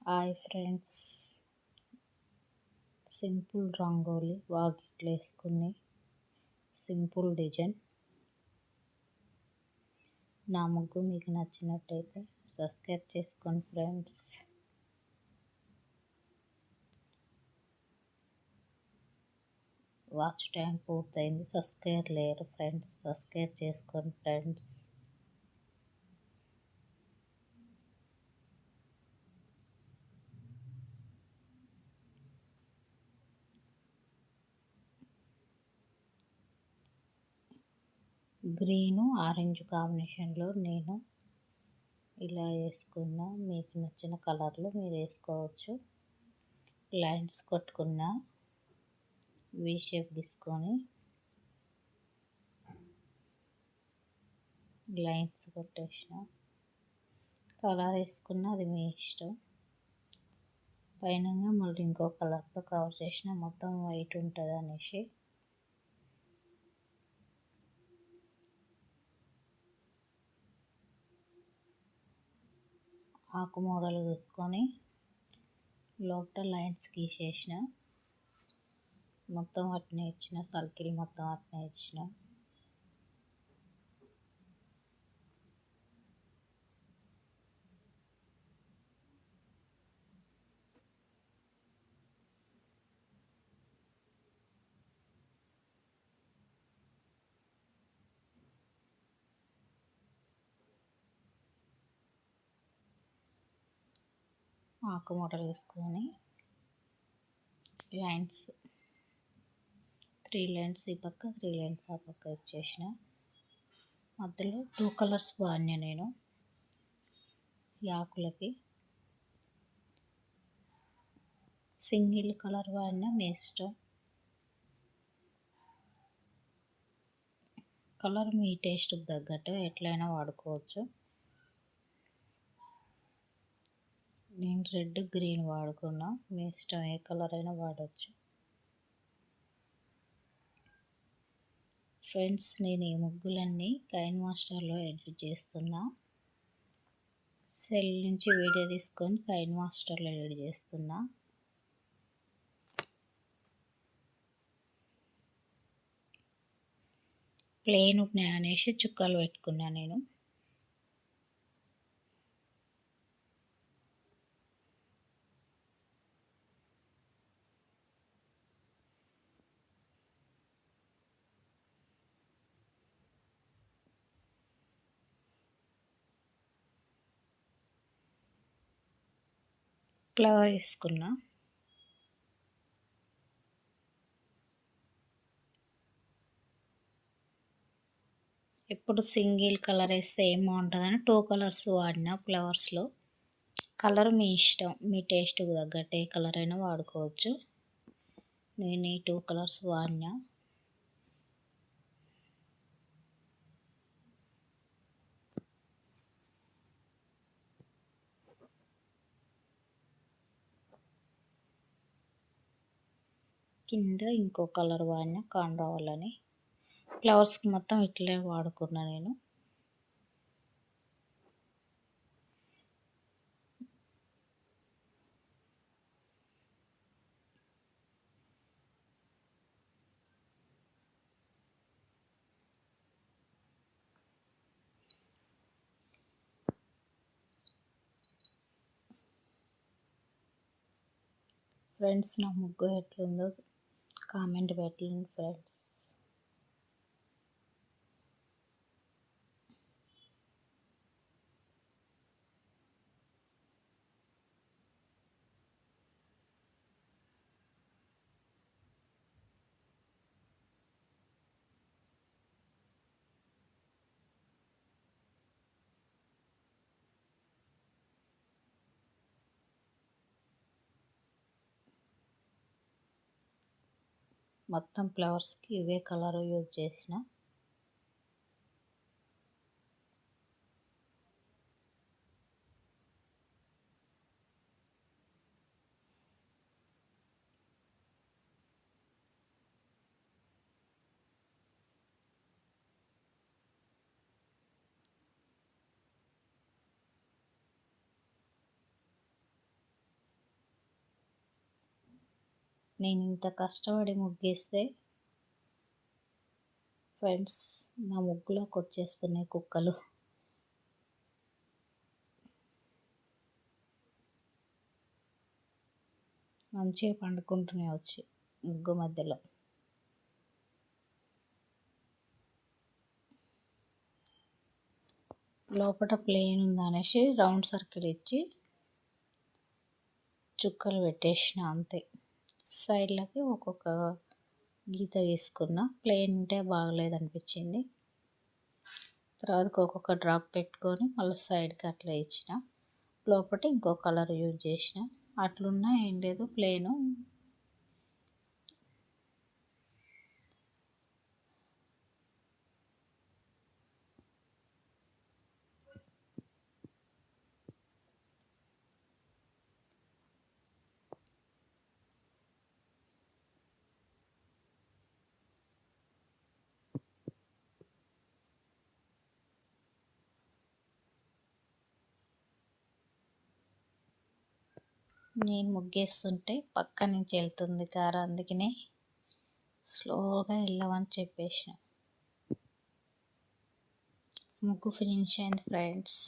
Hi friends, simple rangoli వాకిట్లో వేసుకునే simple design. నా ముగ్గు మీకు నచ్చినట్టయితే సబ్స్క్రైబ్ చేసుకోండి ఫ్రెండ్స్. వాచ్ టైం పూర్తయింది, సబ్స్క్రైబ్ లేరు ఫ్రెండ్స్, సబ్స్క్రైబ్ చేసుకోండి ఫ్రెండ్స్. గ్రీను ఆరెంజ్ కాంబినేషన్లో నేను ఇలా వేసుకున్నా. మీకు నచ్చిన కలర్లో మీరు వేసుకోవచ్చు. లైన్స్ కొట్టుకున్న, వి షేప్ తీసుకొని లైన్స్ కొట్టేసిన. కలర్ వేసుకున్న, అది మీ ఇష్టం. పైన మళ్ళీ ఇంకో కలర్తో కవర్ చేసిన, మొత్తం వైట్ ఉంటుంది అనేసి. ఆకు మోడల్ తీసుకొని లోపల లైన్స్ గీసేసిన, మొత్తం అట్నే ఇచ్చిన, సర్కిల్ మొత్తం అట్నే ఇచ్చిన. ఆకు మోడల్ వేసుకొని లైన్స్ 3 లైన్స్ ఈ పక్క, 3 లైన్స్ ఆ పక్క ఇచ్చేసిన. మధ్యలో 2 కలర్స్ వాడినా నేను ఈ ఆకులకి. సింగిల్ కలర్ వాడినా మీ ఇష్టం. కలర్ మీ టేస్ట్కి తగ్గట్టు ఎట్లయినా వాడుకోవచ్చు. నేను రెడ్ గ్రీన్ వాడుకున్నా, మీ ఇష్టం, ఏ కలర్ అయినా వాడచ్చు ఫ్రెండ్స్. నేను ఈ ముగ్గులన్నీ కైన్ మాస్టర్లో ఎడిట్ చేస్తున్నా. సెల్ నుంచి వీడియో తీసుకొని కైన్ మాస్టర్లో ఎడిట్ చేస్తున్నా. ప్లెయిన్ ఉన్నాయి అనేసి చుక్కలు పెట్టుకున్నా నేను. ఫ్లవర్ వేసుకున్నా. ఎప్పుడు సింగిల్ కలర్ వేస్తే ఏం బాగుంటుందని 2 కలర్స్ వాడినా ఫ్లవర్స్లో. కలర్ మీ ఇష్టం, మీ టేస్ట్కి తగ్గట్టు ఏ కలర్ అయినా వాడుకోవచ్చు. నేను ఈ 2 కలర్స్ వాడినా. కింద ఇంకో కలర్ వాడినా కాన్ రావాలని. ఫ్లవర్స్కి మొత్తం ఇట్లే వాడుకున్నా నేను. ఫ్రెండ్స్, నా ముగ్గు ఎట్లుందో కామెంట్ పెట్టండి ఫ్రెండ్స్. మొత్తం ఫ్లవర్స్కి ఇవే కలర్ యూజ్ చేసిన. నేను ఇంత కష్టపడి ముగ్గేస్తే ఫ్రెండ్స్ నా ముగ్గులోకి వచ్చేస్తున్నాయి కుక్కలు. మంచిగా పండుకుంటున్నాయి వచ్చి ముగ్గు మధ్యలో. లోపల ప్లేన్ ఉందనేసి రౌండ్ సర్కిల్ ఇచ్చి చుక్కలు పెట్టేసిన అంతే. సైడ్లకి ఒక్కొక్క గీత గీసుకున్న. ప్లేన్ ఉంటే బాగలేదనిపించింది. తర్వాతకి ఒక్కొక్క డ్రాప్ పెట్టుకొని మళ్ళీ సైడ్కి అట్లా ఇచ్చిన. లోపల ఇంకో కలర్ యూజ్ చేసిన. అట్లున్నా ఏం లేదు ప్లేను. నేను ముగ్గేస్తుంటే పక్క నుంచి వెళ్తుంది కారు, అందుకనే స్లోగా వెళ్ళమని చెప్పేసిన. ముగ్గు ఫినిష్ అయింది ఫ్రెండ్స్.